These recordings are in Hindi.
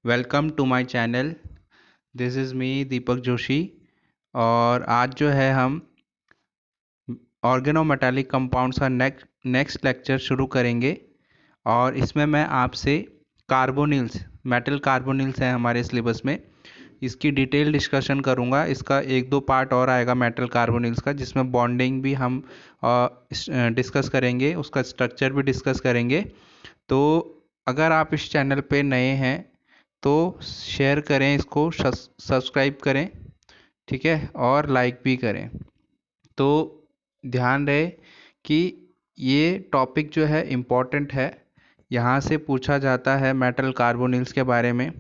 Welcome to my channel. This is me Deepak Joshi. और आज जो है हम ऑर्गेनोमेटालिक कंपाउंड्स का नेक्स्ट लेक्चर शुरू करेंगे। और इसमें मैं आपसे कार्बोनिल्स, मेटल कार्बोनिल्स हैं हमारे सिलेबस में, इसकी डिटेल डिस्कशन करूंगा। इसका एक दो पार्ट और आएगा मेटल कार्बोनिल्स का, जिसमें बॉन्डिंग भी हम डिस्कस करेंगे, उसका स्ट्रक्चर भी डिस्कस करेंगे। तो अगर आप इस चैनल पे नए हैं तो शेयर करें, इसको सब्सक्राइब करें, ठीक है, और लाइक भी करें। तो ध्यान रहे कि ये टॉपिक जो है इम्पॉर्टेंट है, यहाँ से पूछा जाता है मेटल कार्बोनिल्स के बारे में।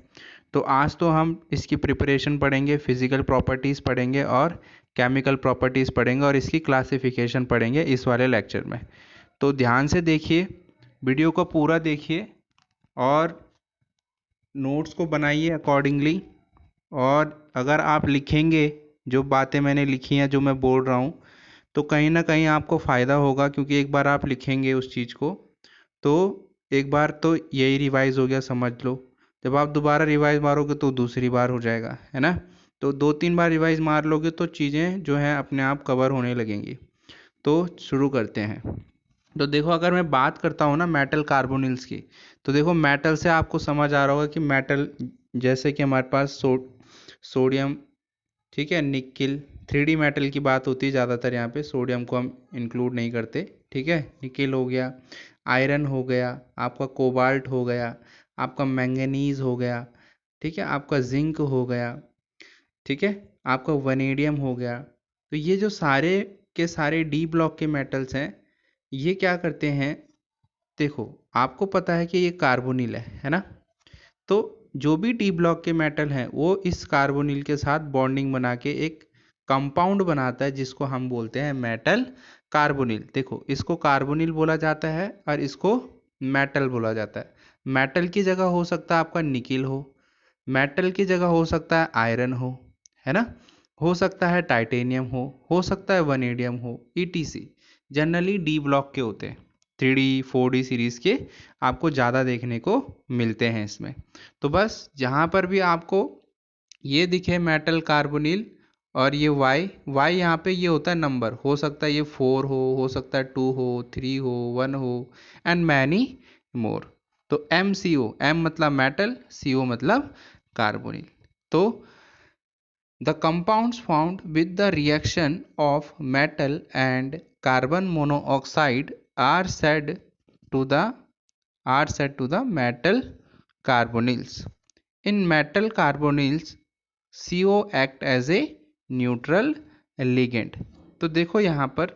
तो आज तो हम इसकी प्रिपरेशन पढ़ेंगे, फिजिकल प्रॉपर्टीज़ पढ़ेंगे और केमिकल प्रॉपर्टीज़ पढ़ेंगे और इसकी क्लासिफिकेशन पढ़ेंगे इस वाले लेक्चर में। तो ध्यान से देखिए, वीडियो को पूरा देखिए और नोट्स को बनाइए अकॉर्डिंगली। और अगर आप लिखेंगे जो बातें मैंने लिखी हैं, जो मैं बोल रहा हूँ, तो कहीं ना कहीं आपको फ़ायदा होगा, क्योंकि एक बार आप लिखेंगे उस चीज़ को तो एक बार तो यही रिवाइज हो गया समझ लो। जब आप दोबारा रिवाइज मारोगे तो दूसरी बार हो जाएगा, है ना। तो 2-3 बार रिवाइज मार लोगे तो चीज़ें जो हैं अपने आप कवर होने लगेंगी। तो शुरू करते हैं। तो देखो, अगर मैं बात करता हूँ ना मेटल कार्बोनिल्स की, तो देखो मेटल से आपको समझ आ रहा होगा कि मेटल जैसे कि हमारे पास सोडियम, ठीक है, निकिल, 3D मेटल की बात होती है ज़्यादातर यहाँ पे, सोडियम को हम इंक्लूड नहीं करते, ठीक है। निकिल हो गया, आयरन हो गया, आपका कोबाल्ट हो गया, आपका मैंगनीज हो गया, ठीक है, आपका जिंक हो गया, ठीक है, आपका वनेडियम हो गया। तो ये जो सारे के सारे डी ब्लॉक के मेटल्स हैं, ये क्या करते हैं, देखो आपको पता है कि ये कार्बोनिल है ना। तो जो भी डी ब्लॉक के मेटल हैं वो इस कार्बोनिल के साथ बॉन्डिंग बना के एक कंपाउंड बनाता है, जिसको हम बोलते हैं मेटल कार्बोनिल। देखो, इसको कार्बोनिल बोला जाता है और इसको मेटल बोला जाता है। मेटल की जगह हो सकता है आपका निकिल हो, मेटल की जगह हो सकता है आयरन है ना, हो सकता है टाइटेनियम हो सकता है वनेडियम हो, ईटीसी। जनरली डी ब्लॉक के होते हैं, 3D 4D सीरीज़ के आपको ज़्यादा देखने को मिलते हैं इसमें। तो बस जहाँ पर भी आपको ये दिखे मेटल कार्बोनिल और ये वाई यहाँ पे ये होता है नंबर, हो सकता है ये 4 हो सकता है 2 हो, 3 हो, 1 हो, एंड मैनी मोर। तो MCO, M मतलब मेटल, CO मतलब कार्बोनिल। तो the compounds formed with the reaction of metal and carbon monoxide are to the said to the metal carbonyls. In metal carbonyls, CO act as a neutral ligand. तो देखो यहाँ पर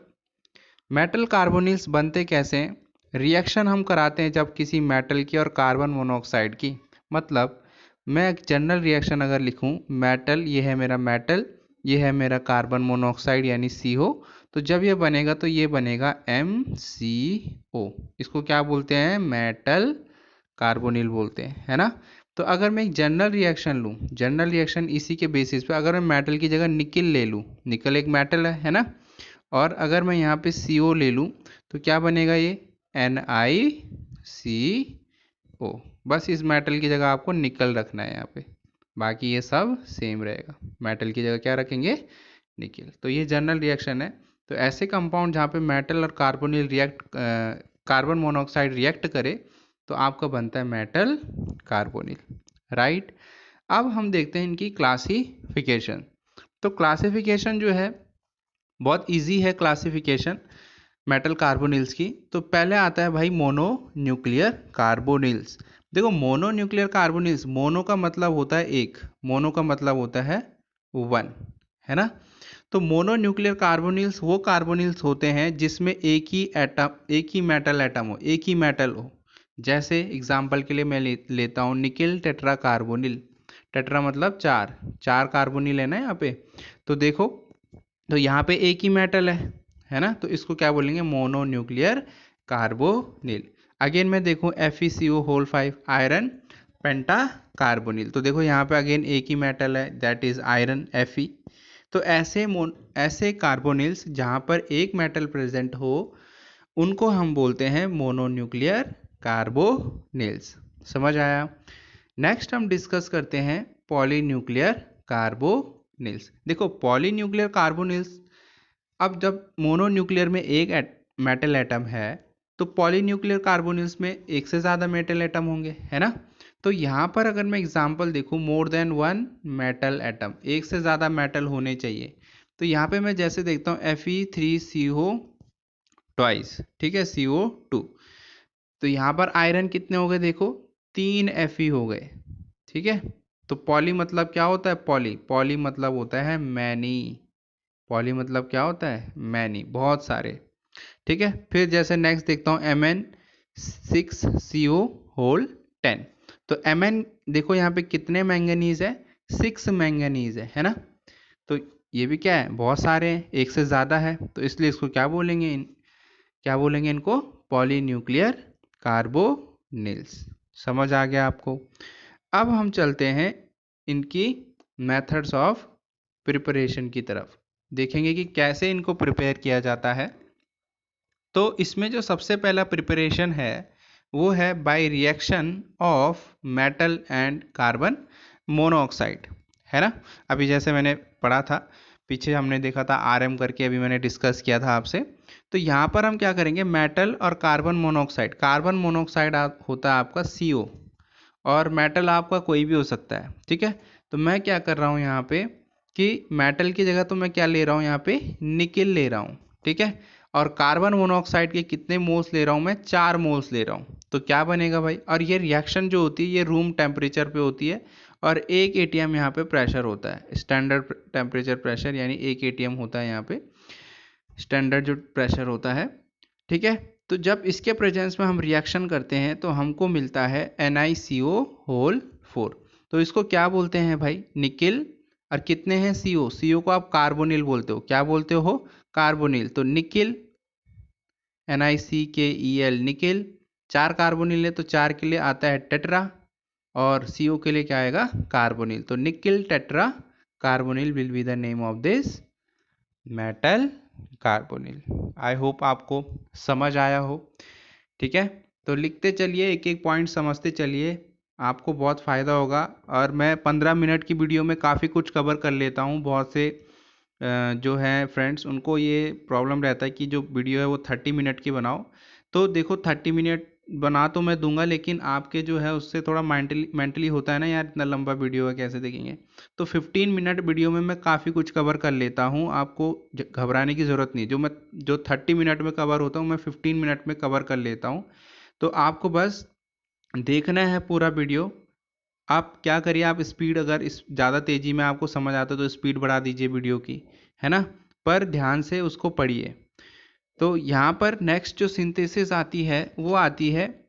मेटल कार्बोनिल्स बनते कैसे हैं। रिएक्शन हम कराते हैं जब किसी मेटल की और कार्बन मोनोऑक्साइड की, मतलब मैं एक जनरल रिएक्शन अगर लिखूं, मेटल, ये है मेरा मेटल, ये है मेरा कार्बन मोनोऑक्साइड यानी CO, तो जब ये बनेगा तो ये बनेगा MCO। इसको क्या बोलते हैं, मेटल कार्बोनिल बोलते हैं, है ना। तो अगर मैं एक जनरल रिएक्शन लूँ, जनरल रिएक्शन इसी के बेसिस पे, अगर मैं मेटल की जगह निकिल ले लूँ, निकल एक मेटल है ना, और अगर मैं यहाँ पे CO ले लूँ तो क्या बनेगा, ये NiCO। बस इस मेटल की जगह आपको निकल रखना है यहाँ पे, बाकी ये सब सेम रहेगा। मेटल की जगह क्या रखेंगे, निकल। तो ये जनरल रिएक्शन है। तो ऐसे कंपाउंड जहाँ पे मेटल और कार्बोनिल कार्बन मोनोऑक्साइड रिएक्ट करे तो आपका बनता है मेटल कार्बोनिल, राइट। अब हम देखते हैं इनकी क्लासिफिकेशन। तो क्लासिफिकेशन जो है बहुत इजी है क्लासिफिकेशन मेटल कार्बोनिल्स की। तो पहले आता है भाई मोनो न्यूक्लियर कार्बोनिल्स। देखो, मोनो न्यूक्लियर कार्बोनिल्स, मोनो का मतलब होता है एक, मोनो का मतलब होता है 1, है ना। तो मोनो न्यूक्लियर कार्बोनिल्स वो कार्बोनिल्स होते हैं जिसमें एक ही एटम, एक ही मेटल एटम हो, एक ही मेटल हो। जैसे एग्जांपल के लिए मैं लेता हूँ निकिल टेट्रा कार्बोनिल। टेट्रा मतलब चार, चार कार्बोनिल है ना यहाँ पे। तो देखो, तो यहाँ पे एक ही मेटल है ना, तो इसको क्या बोलेंगे, मोनो न्यूक्लियर कार्बोनिल। अगेन मैं देखूँ FeCO होल 5, आयरन पेंटा कार्बोनिल। तो देखो यहाँ पे अगेन एक ही मेटल है, दैट इज आयरन Fe। तो ऐसे कार्बोनिल्स जहाँ पर एक मेटल प्रेजेंट हो उनको हम बोलते हैं मोनो न्यूक्लियर कार्बोनिल्स। समझ आया। नेक्स्ट हम डिस्कस करते हैं पॉलीन्यूक्लियर कार्बोनिल्स। देखो पॉलीन्यूक्लियर कार्बोनिल्स, अब जब मोनोन्यूक्लियर में एक मेटल एटम है तो पॉलीन्यूक्लियर कार्बोनिल्स में एक से ज़्यादा मेटल एटम होंगे, है ना। तो यहाँ पर अगर मैं एग्जांपल देखूँ, more than one metal atom, एक से ज़्यादा मेटल होने चाहिए। तो यहाँ पे मैं जैसे देखता हूँ Fe3CO ट्वाइस, ठीक है, CO2। तो यहाँ पर आयरन कितने हो गए, देखो 3 Fe हो गए, ठीक है। तो पॉली मतलब क्या होता है, पॉली मतलब होता है मैनी। पॉली मतलब क्या होता है, मैनी, बहुत सारे, ठीक है। फिर जैसे नेक्स्ट देखता हूँ Mn6CO10। तो Mn देखो यहाँ पे कितने मैंगनीज है, 6 मैंगनीज है ना। तो ये भी क्या है, बहुत सारे हैं, एक से ज़्यादा है, तो इसलिए इसको क्या बोलेंगे, क्या बोलेंगे इनको, पॉलीन्यूक्लियर कार्बोनिल्स। समझ आ गया आपको। अब हम चलते हैं इनकी मेथड्स ऑफ प्रिपरेशन की तरफ, देखेंगे कि कैसे इनको प्रिपेयर किया जाता है। तो इसमें जो सबसे पहला प्रिपरेशन है वो है by reaction of metal and carbon monoxide, है ना। अभी जैसे मैंने पढ़ा था, पीछे हमने देखा था RM करके, अभी मैंने डिस्कस किया था आपसे। तो यहाँ पर हम क्या करेंगे, मेटल और कार्बन मोनोऑक्साइड होता है आपका CO, और मेटल आपका कोई भी हो सकता है, ठीक है। तो मैं क्या कर रहा हूँ यहाँ पे कि मेटल की जगह तो मैं क्या ले रहा हूँ, यहाँ पे निकिल ले रहा हूँ, ठीक है। और कार्बन मोनोऑक्साइड के कितने मोल्स ले रहा हूँ मैं, 4 मोल्स ले रहा हूँ। तो क्या बनेगा भाई, और ये रिएक्शन जो होती है ये रूम टेम्परेचर पे होती है, और 1 atm यहाँ पे प्रेशर होता है, स्टैंडर्ड टेम्परेचर प्रेशर, यानी 1 atm होता है यहाँ पे स्टैंडर्ड जो प्रेशर होता है, ठीक है। तो जब इसके प्रेजेंस में हम रिएक्शन करते हैं तो हमको मिलता है NiCO4। तो इसको क्या बोलते हैं भाई, निकिल। और कितने हैं CO को आप कार्बोनिल बोलते हो, क्या बोलते हो, कार्बोनिल। तो निकिल, NiCKEL, निकिल। 4 कार्बोनिल है तो 4 के लिए आता है टेट्रा, और CO के लिए क्या आएगा, कार्बोनिल। तो nickel tetra carbonyl will be the name of this metal carbonyl. I hope आपको समझ आया हो, ठीक है। तो लिखते चलिए, एक एक पॉइंट समझते चलिए, आपको बहुत फ़ायदा होगा। और मैं 15 मिनट की वीडियो में काफ़ी कुछ कवर कर लेता हूँ। बहुत से जो हैं फ्रेंड्स, उनको ये प्रॉब्लम रहता है कि जो वीडियो है वो 30 मिनट की बनाओ। तो देखो 30 मिनट बना तो मैं दूंगा, लेकिन आपके जो है उससे थोड़ा मेंटली होता है ना यार, इतना लंबा वीडियो है कैसे देखेंगे। तो 15 मिनट वीडियो में मैं काफ़ी कुछ कवर कर लेता हूँ, आपको घबराने की ज़रूरत नहीं। जो 30 मिनट में कवर होता हूँ मैं 15 मिनट में कवर कर लेता हूँ। तो आपको बस देखना है पूरा वीडियो। आप क्या करिए, आप स्पीड, अगर इस ज़्यादा तेज़ी में आपको समझ आता है तो स्पीड बढ़ा दीजिए वीडियो की, है ना। पर ध्यान से उसको पढ़िए। तो यहाँ पर नेक्स्ट जो सिंथेसिस आती है वो आती है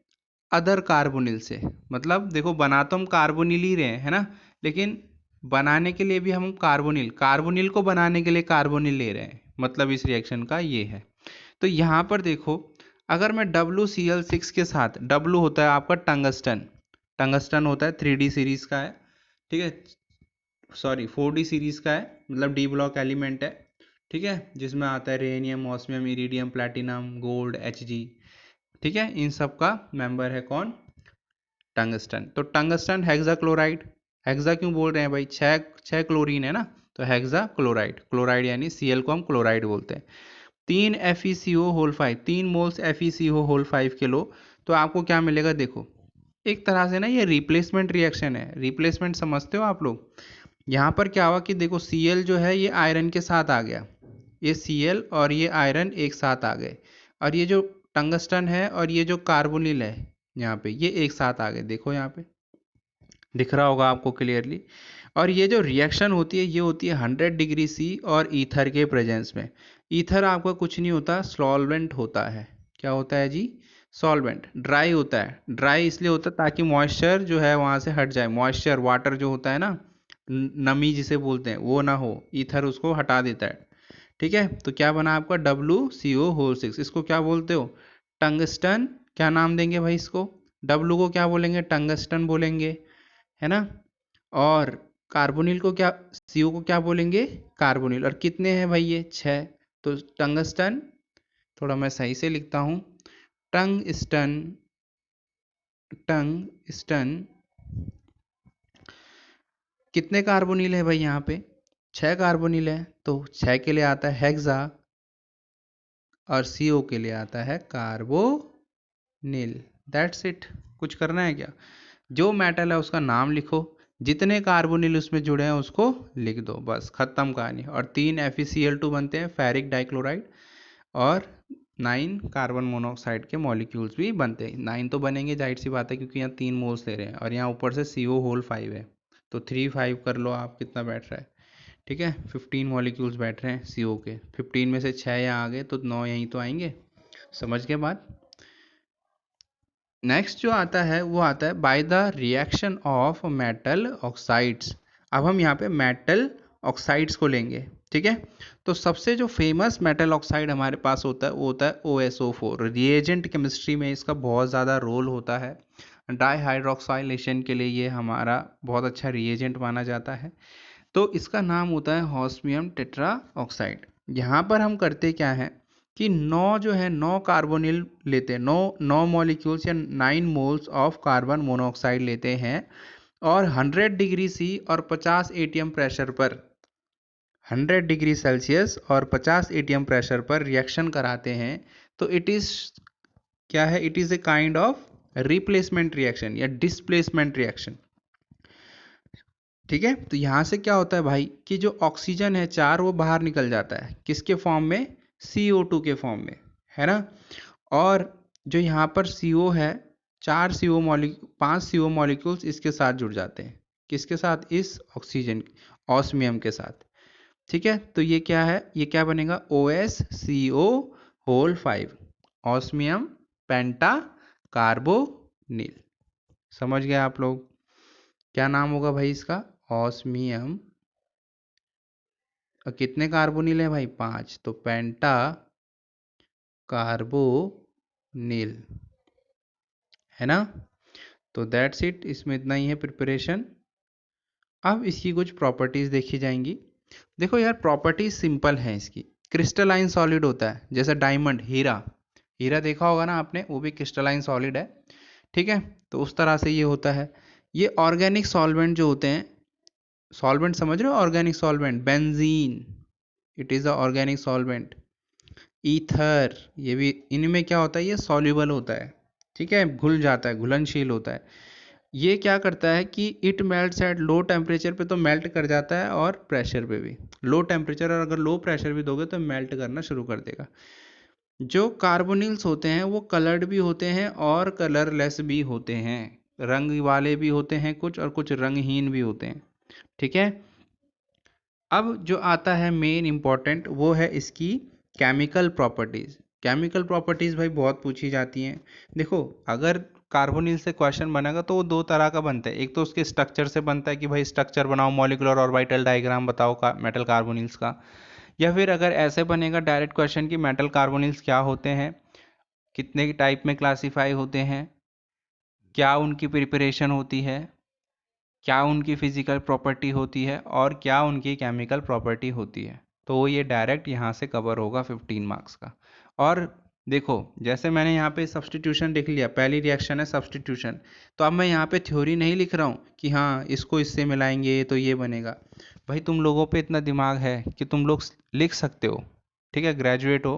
अदर कार्बोनिल से। मतलब देखो बना तो हम कार्बोनिल ही रहे हैं, है ना, लेकिन बनाने के लिए भी हम कार्बोनिल को बनाने के लिए कार्बोनिल ले रहे हैं। मतलब इस रिएक्शन का ये है। तो यहाँ पर देखो, अगर मैं WCl6 के साथ, W होता है आपका टंगस्टन होता है, 3D सीरीज का है, ठीक है, सॉरी 4D सीरीज का है, मतलब D ब्लॉक एलिमेंट है, ठीक है, जिसमें आता है rhenium, osmium, iridium, platinum, gold, Hg, ठीक है। इन सब का मेंबर है कौन, टंगस्टन। तो टंगस्टन हेक्सा क्लोराइड, हेक्सा क्यों बोल रहे हैं भाई, छह क्लोरीन है ना, तो हेक्सा क्लोराइड, क्लोराइड यानी Cl को हम क्लोराइड बोलते हैं। 3 FeCO5, 3 मोल्स FeCO5 के लो, तो आपको क्या मिलेगा, देखो एक तरह से ना ये रिप्लेसमेंट रिएक्शन है। रिप्लेसमेंट समझते हो आप लोग। यहाँ पर क्या हुआ कि देखो Cl जो है ये आयरन के साथ आ गया, ये Cl और ये आयरन एक साथ आ गए, और ये जो टंगस्टन है और ये जो कार्बोनिल है यहाँ पे, ये एक साथ आ गए। देखो यहाँ पे दिख रहा होगा आपको क्लियरली। और ये जो रिएक्शन होती है ये होती है 100°C और ईथर के प्रेजेंस में। ईथर आपका कुछ नहीं होता, सॉल्वेंट होता है। क्या होता है जी, सॉल्वेंट। ड्राई होता है, ड्राई इसलिए होता है ताकि मॉइस्चर जो है वहाँ से हट जाए, मॉइस्चर वाटर जो होता है ना, नमी जिसे बोलते हैं, वो ना हो, ईथर उसको हटा देता है, ठीक है। तो क्या बना आपका WCO6, इसको क्या बोलते हो, टंगस्टन। क्या नाम देंगे भाई इसको, W को क्या बोलेंगे, टंगस्टन बोलेंगे, है ना। और कार्बोनिल को क्या, CO को क्या बोलेंगे, कार्बोनिल। और कितने हैं भाई ये, 6। तो टंगस्टन, थोड़ा मैं सही से लिखता हूँ, टंगस्टन, टंगस्टन कितने कार्बोनिल है भाई यहाँ पे? 6 कार्बोनिल है, तो 6 के लिए आता है हेक्सा और CO के लिए आता है कार्बोनिल। That's it. कुछ करना है क्या? जो मेटल है उसका नाम लिखो, जितने कार्बोनिल उसमें जुड़े हैं उसको लिख दो, बस खत्म कहानी। और 3 FeCl2 बनते हैं, फेरिक डाइक्लोराइड, और 9 कार्बन मोनोऑक्साइड के मॉलिक्यूल्स भी बनते हैं। 9 तो बनेंगे, जाहिर सी बात है, क्योंकि यहाँ 3 मोल्स ले रहे हैं और यहाँ ऊपर से CO होल 5 है, तो 3 5 कर लो आप, कितना बैठ रहा है? ठीक है, 15 मॉलिक्यूल्स बैठ रहे हैं CO के। 15 में से 6 यहाँ आ गए तो 9 यहीं तो आएंगे। समझ के बाद नेक्स्ट जो आता है वो आता है by the reaction of metal oxides. अब हम यहाँ पे मेटल ऑक्साइड्स को लेंगे, ठीक है। तो सबसे जो फेमस मेटल ऑक्साइड हमारे पास होता है वो होता है OSO4। रिएजेंट केमिस्ट्री में इसका बहुत ज़्यादा रोल होता है। डाईहाइड्रोक्साइलेशन के लिए ये हमारा बहुत अच्छा रिएजेंट माना जाता है। तो इसका नाम होता है ऑस्मियम टेट्रा ऑक्साइड। यहाँ पर हम करते क्या है कि 9 जो है 9 कार्बोनिल लेते हैं, 9 मॉलिक्यूल्स या 9 मोल्स ऑफ कार्बन मोनोऑक्साइड लेते हैं और 100 डिग्री C और 50 ATM प्रेशर पर, 100 डिग्री सेल्सियस और 50 ATM प्रेशर पर रिएक्शन कराते हैं। तो इट इज क्या है? It is a kind of replacement reaction या डिस्प्लेसमेंट रिएक्शन, ठीक है। तो यहाँ से क्या होता है भाई कि जो ऑक्सीजन है 4 वो बाहर निकल जाता है, किसके फॉर्म में? CO2 के फॉर्म में, है ना। और जो यहाँ पर CO है, 5 CO मॉलिक्यूल्स इसके साथ जुड़ जाते हैं, किसके साथ? इस ऑक्सीजन ऑस्मियम के साथ, ठीक है। तो ये क्या है? ये क्या बनेगा? OSCO होल 5, ऑस्मियम पेंटा कार्बोनिल। समझ गए आप लोग? क्या नाम होगा भाई इसका? ऑस्मियम। और कितने कार्बोनिल है भाई? 5, तो पेंटा कार्बोनिल, है ना। तो दैट्स इट, इसमें इतना ही है प्रिपरेशन। अब इसकी कुछ प्रॉपर्टीज देखी जाएंगी। देखो यार, प्रॉपर्टीज सिंपल है इसकी। क्रिस्टलाइन सॉलिड होता है, जैसे डायमंड, हीरा, हीरा देखा होगा ना आपने, वो भी क्रिस्टलाइन सॉलिड है, ठीक है। तो उस तरह से ये होता है। ये ऑर्गेनिक सॉल्वेंट जो होते हैं, सॉल्वेंट समझ रहे हो? Organic solvent, benzene, it is a organic solvent. Ether, ये भी, इनमें क्या होता है? ये सॉल्युबल होता है, ठीक है, घुल जाता है, घुलनशील होता है। ये क्या करता है कि it melts at low temperature पे तो मेल्ट कर जाता है, और प्रेशर पे भी, लो टेम्परेचर और अगर लो प्रेशर भी दोगे तो मेल्ट करना शुरू कर देगा। जो कार्बोनिल्स होते हैं वो कलर्ड भी होते हैं और कलरलेस भी होते हैं, रंग वाले भी होते हैं कुछ, और कुछ रंगहीन भी होते हैं, ठीक है। अब जो आता है मेन इंपॉर्टेंट, वो है इसकी केमिकल प्रॉपर्टीज़। केमिकल प्रॉपर्टीज़ भाई बहुत पूछी जाती हैं। देखो, अगर कार्बोनिल से क्वेश्चन बनेगा तो वो दो तरह का बनता है। एक तो उसके स्ट्रक्चर से बनता है कि भाई स्ट्रक्चर बनाओ, मॉलिक्यूलर ऑर्बिटल डायग्राम बताओ मेटल कार्बोनिल्स का। या फिर अगर ऐसे बनेगा डायरेक्ट क्वेश्चन कि मेटल कार्बोनिल्स क्या होते हैं, कितने टाइप में क्लासीफाई होते हैं, क्या उनकी प्रिपरेशन होती है, क्या उनकी फिजिकल प्रॉपर्टी होती है, और क्या उनकी केमिकल प्रॉपर्टी होती है। तो ये डायरेक्ट यहाँ से कवर होगा 15 मार्क्स का। और देखो, जैसे मैंने यहाँ पे सब्स्टिट्यूशन लिख लिया, पहली रिएक्शन है सब्स्टिट्यूशन, तो अब मैं यहाँ पे थ्योरी नहीं लिख रहा हूँ कि हाँ इसको इससे मिलाएंगे तो ये बनेगा। भाई तुम लोगों पे इतना दिमाग है कि तुम लोग लिख सकते हो, ठीक है, ग्रेजुएट हो,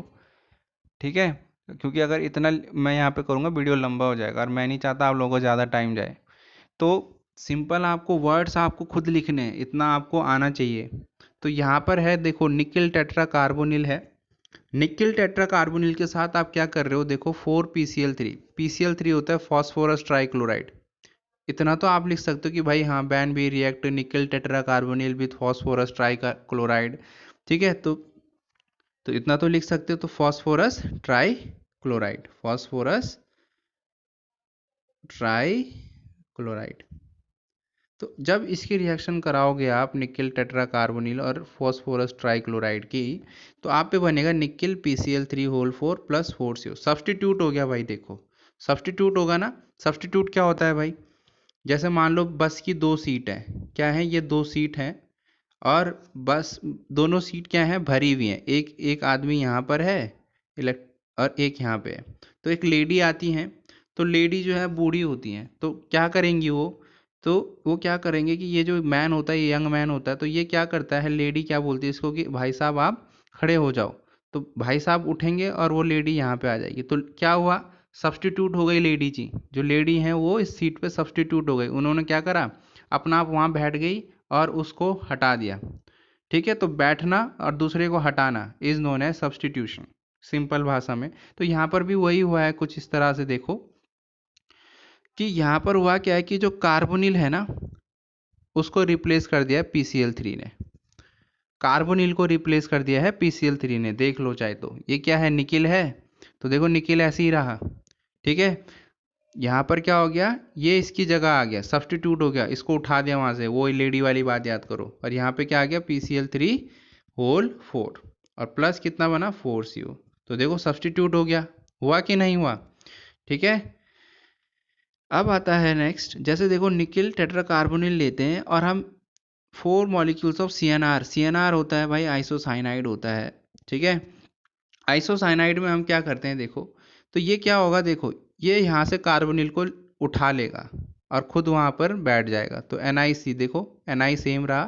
ठीक है। क्योंकि अगर इतना मैं यहाँ पे करूँगा वीडियो लंबा हो जाएगा, और मैं नहीं चाहता आप लोगों को ज़्यादा टाइम जाए। तो सिंपल आपको वर्ड्स आपको खुद लिखने हैं, इतना आपको आना चाहिए। तो यहाँ पर है, देखो, निकिल टेट्रा कार्बोनिल है। निकिल टेट्रा कार्बोनिल के साथ आप क्या कर रहे हो? देखो, 4 PCl3, PCl3 होता है फॉस्फोरस ट्राइक्लोराइड। इतना तो आप लिख सकते हो कि भाई हाँ, ban be react nickel tetra carbonyl with phosphorus trichloride, ठीक है। तो इतना तो लिख सकते हो। तो फॉस्फोरस ट्राइक्लोराइड, फॉस्फोरस ट्राइक्लोराइड। तो जब इसकी रिएक्शन कराओगे आप निकिल टेट्रा कार्बोनिल और फॉस्फोरस ट्राइक्लोराइड की, तो आप पे बनेगा nickel PCl3 whole 4 plus 4CO। Substitute हो गया भाई, देखो सब्सटीट्यूट होगा ना। सब्सटीट्यूट क्या होता है भाई? जैसे मान लो बस की 2 सीट है, क्या है? ये 2 सीट हैं, और बस दोनों सीट क्या है? भरी हुई हैं। एक एक आदमी यहाँ पर है, इलेक्ट और एक यहाँ पे है। तो एक लेडी आती हैं, तो लेडी जो है बूढ़ी होती हैं, तो क्या करेंगी वो? तो वो क्या करेंगे कि ये जो मैन होता है, ये यंग मैन होता है, तो ये क्या करता है, लेडी क्या बोलती है इसको कि भाई साहब आप खड़े हो जाओ। तो भाई साहब उठेंगे और वो लेडी यहाँ पे आ जाएगी। तो क्या हुआ, सब्स्टिट्यूट हो गई लेडी जी, जो लेडी हैं वो इस सीट पे सब्स्टिट्यूट हो गई। उन्होंने क्या करा, अपना आप वहाँ बैठ गई और उसको हटा दिया। ठीक है, तो बैठना और दूसरे को हटाना is known as substitution, simple भाषा में। तो यहाँ पर भी वही हुआ है कुछ इस तरह से। देखो कि यहाँ पर हुआ क्या है कि जो कार्बोनिल है ना, उसको रिप्लेस कर दिया है PCl3 ने। कार्बोनिल को रिप्लेस कर दिया है PCl3 ने। देख लो चाहे तो, ये क्या है, निकिल है। तो देखो निकिल ऐसे ही रहा। ठीक है, यहाँ पर क्या हो गया, ये इसकी जगह आ गया, सब्स्टिट्यूट हो गया, इसको उठा दिया वहां से, वो लेडी वाली बात याद करो। और यहाँ पे क्या आ गया, PCl3 होल 4 और प्लस कितना बना 4CO। तो देखो सब्स्टिट्यूट हो गया, हुआ कि नहीं हुआ। ठीक है, अब आता है नेक्स्ट। जैसे देखो निकिल टेट्राकार्बोनिल लेते हैं और हम 4 मॉलिक्यूल्स ऑफ CNR होता है भाई, आइसोसाइनाइड होता है। ठीक है, आइसोसाइनाइड में हम क्या करते हैं देखो, तो ये क्या होगा, देखो ये यहाँ से कार्बोनिल को उठा लेगा और खुद वहाँ पर बैठ जाएगा। तो NiC देखो, Ni सेम रहा,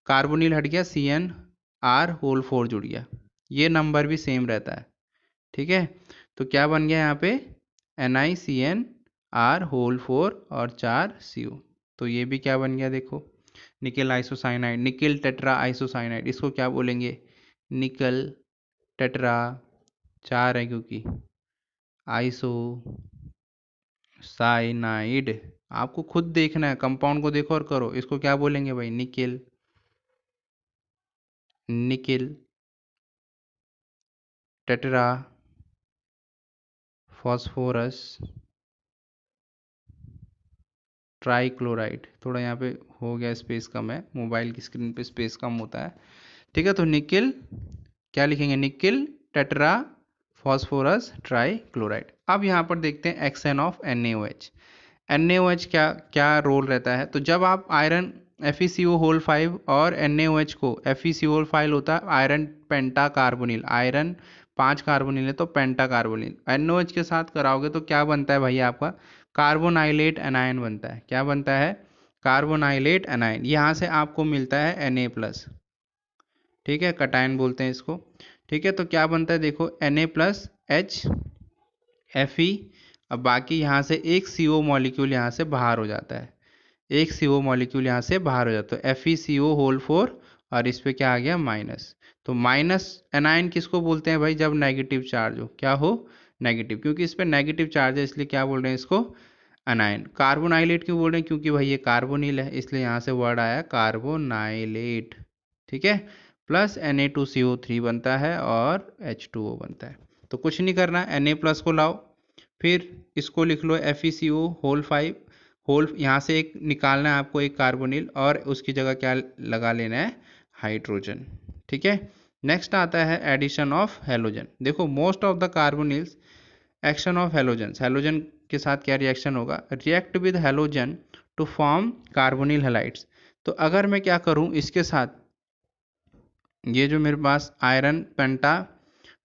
कार्बोनिल हट गया, CnR होल 4 जुड़ गया, ये नंबर भी सेम रहता है। ठीक है, तो क्या बन गया यहाँ पे, NiCnR होल 4 और 4CO। तो ये भी क्या बन गया देखो, निकल आइसोसाइनाइड, निकल टेट्रा आइसोसाइनाइड। इसको क्या बोलेंगे, निकल टेट्रा, 4 है क्योंकि, आइसो साइनाइड। आपको खुद देखना है, कंपाउंड को देखो और करो। इसको क्या बोलेंगे भाई, nickel, nickel tetra phosphorus trichloride. थोड़ा यहाँ पे हो गया स्पेस कम है, मोबाइल की स्क्रीन पे स्पेस कम होता है। ठीक है, तो निकिल क्या लिखेंगे, निकिल टेट्रा फॉस्फोरस ट्राइक्लोराइड। अब यहाँ पर देखते हैं एक्शन ऑफ NaOH। NaOH क्या क्या रोल रहता है। तो जब आप आयरन FeCO होल 5 और NaOH को, FeCO होल 5 होता है आयरन पेंटा कार्बोनिल, आयरन 5 कार्बोनिल है तो पेंटा कार्बोनिल, NaOH के साथ कराओगे तो क्या बनता है भाई, आपका कार्बोनाइलेट एनायन बनता है। क्या बनता है, कार्बोनाइलेट एनायन। यहाँ से आपको मिलता है Na+। ठीक है, कटायन बोलते हैं इसको। ठीक है, तो क्या बनता है देखो, Na+H Fe। अब बाकी यहाँ से एक CO मॉलिक्यूल यहाँ से बाहर हो जाता है, एक CO मॉलिक्यूल यहाँ से बाहर हो जाता है, FeCO होल 4 और इस पे क्या आ गया माइनस। तो माइनस एनायन किसको बोलते हैं भाई, जब नेगेटिव चार्ज हो, क्या हो, नेगेटिव, क्योंकि इस पे नेगेटिव चार्ज है इसलिए क्या बोल रहे हैं इसको, अनायन। कार्बोनाइलेट क्यों बोल रहे हैं, क्योंकि भाई ये कार्बोनिल है इसलिए यहाँ से वर्ड आया कार्बोनाइलेट। ठीक है, प्लस Na2CO3 बनता है और H2O बनता है। तो कुछ नहीं करना, Na+ को लाओ, फिर इसको लिख लो FeCO होल 5 होल, यहाँ से एक निकालना है आपको, एक कार्बोनिल, और उसकी जगह क्या लगा लेना है, हाइड्रोजन। ठीक है, नेक्स्ट आता है एडिशन ऑफ हेलोजन। देखो most of the carbonyls, action of halogen, halogen के साथ क्या रिएक्शन होगा, react with halogen to form carbonyl halides. तो अगर मैं क्या करूं इसके साथ, ये जो मेरे पास आयरन पेंटा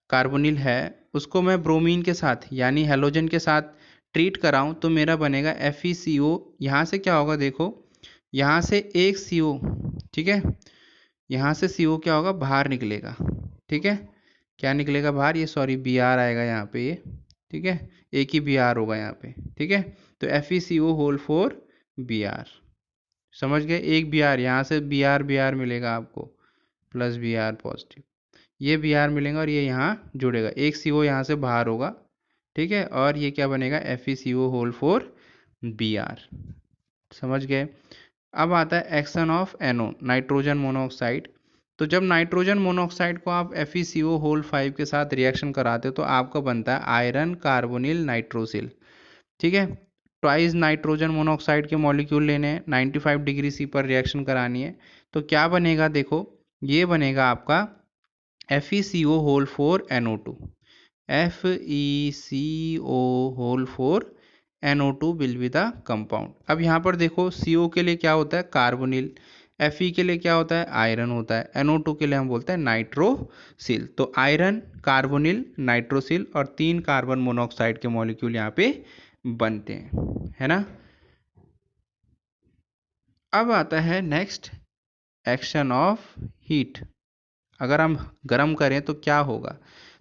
कार्बोनिल है उसको मैं ब्रोमीन के साथ यानी हेलोजन के साथ ट्रीट कराऊं तो मेरा बनेगा FeCO। यहाँ से क्या होगा देखो, यहाँ से एक CO, ठीक है, यहाँ से CO क्या होगा, बाहर निकलेगा। ठीक है, क्या निकलेगा बाहर, ये सॉरी Br आएगा यहाँ पे ये। ठीक है, एक ही Br होगा यहाँ पे। ठीक है, तो FeCO होल 4 Br, समझ गए, एक Br यहाँ से Br मिलेगा आपको, प्लस Br पॉजिटिव, ये Br मिलेगा और ये यहाँ जुड़ेगा, एक CO यहाँ से बाहर होगा। ठीक है, और ये क्या बनेगा, FeCO होल 4 Br, समझ गए। अब आता है action of NO, nitrogen monoxide. तो जब नाइट्रोजन मोनोऑक्साइड को आप FeCO होल 5 के साथ रिएक्शन कराते हो तो आपका बनता है आयरन कार्बोनिल नाइट्रोसिल। ठीक है, ट्वाइस नाइट्रोजन मोनोऑक्साइड के मॉलिक्यूल लेने हैं, 95 डिग्री C पर रिएक्शन करानी है। तो क्या बनेगा देखो, ये बनेगा आपका FeCO whole 4 NO2, FeCO whole 4 NO2 will be the compound. अब यहाँ पर देखो CO के लिए क्या होता है, कार्बोनिल, Fe के लिए क्या होता है, आयरन होता है, NO2 के लिए हम बोलते हैं नाइट्रोसिल। तो आयरन कार्बोनिल नाइट्रोसिल और 3 कार्बन मोनोऑक्साइड के मॉलिक्यूल यहाँ पे बनते हैं, है ना। अब आता है नेक्स्ट एक्शन ऑफ हीट। अगर हम गर्म करें तो क्या होगा?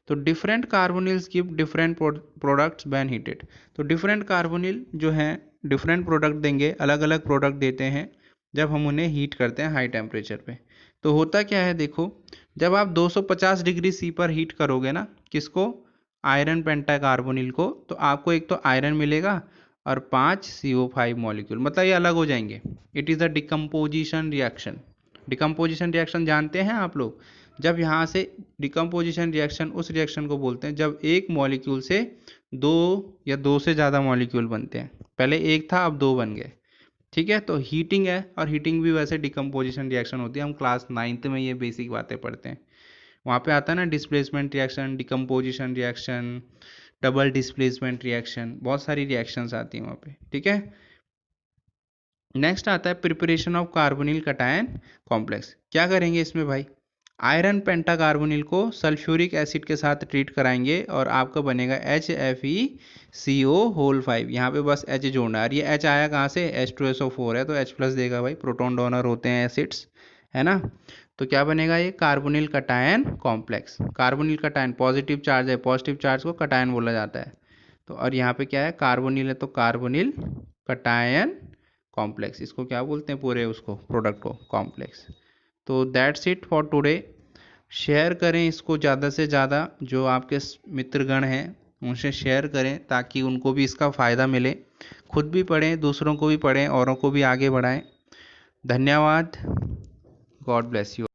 तो different carbonyls give different products when heated. तो डिफरेंट कार्बोनिल जो हैं डिफरेंट प्रोडक्ट देंगे, अलग अलग प्रोडक्ट देते हैं जब हम उन्हें हीट करते हैं हाई टेम्परेचर पे। तो होता क्या है देखो, जब आप 250 डिग्री सी पर हीट करोगे ना, किसको? आयरन पेंटाकार्बोनिल को, तो आपको एक तो आयरन मिलेगा और 5 CO5 मॉलिक्यूल, मतलब ये अलग हो जाएंगे। It is a decomposition reaction. Decomposition reaction जानते हैं आप लोग? जब यहाँ से डिकम्पोजिशन रिएक्शन उस रिएक्शन को बोलते हैं जब एक मॉलिक्यूल से दो या दो से ज़्यादा मॉलिक्यूल बनते हैं। पहले एक था, अब दो बन गए। ठीक है, तो हीटिंग है, और हीटिंग भी वैसे डिकम्पोजिशन रिएक्शन होती है। हम क्लास 9th में ये बेसिक बातें पढ़ते हैं। वहाँ पे आता है ना displacement reaction, decomposition reaction, double displacement reaction, बहुत सारी रिएक्शंस आती हैं वहाँ पे। ठीक है, नेक्स्ट आता है preparation of carbonyl cation complex. क्या करेंगे इसमें भाई? आयरन पेंटाकार्बोनिल को सल्फ्यूरिक एसिड के साथ ट्रीट कराएंगे और आपका बनेगा HFeCO5। यहाँ पे बस H जोड़ना है, और ये H आया कहाँ से? H2SO4 है तो H+ देगा भाई, प्रोटॉन डोनर होते हैं एसिड्स, है ना। तो क्या बनेगा ये? Carbonyl cation complex. Carbonyl cation positive charge है, पॉजिटिव चार्ज को कटायन बोला जाता है। तो और यहाँ पे क्या है? कार्बोनिल है तो कार्बोनिल कटायन कॉम्प्लेक्स। इसको क्या बोलते हैं? पूरे उसको प्रोडक्ट को कॉम्प्लेक्स। तो that's it for today. Share करें इसको ज़्यादा से ज़्यादा, जो आपके मित्रगण हैं उनसे शेयर करें ताकि उनको भी इसका फ़ायदा मिले। खुद भी पढ़ें, दूसरों को भी पढ़ें, औरों को भी आगे बढ़ाएं। धन्यवाद। God bless you.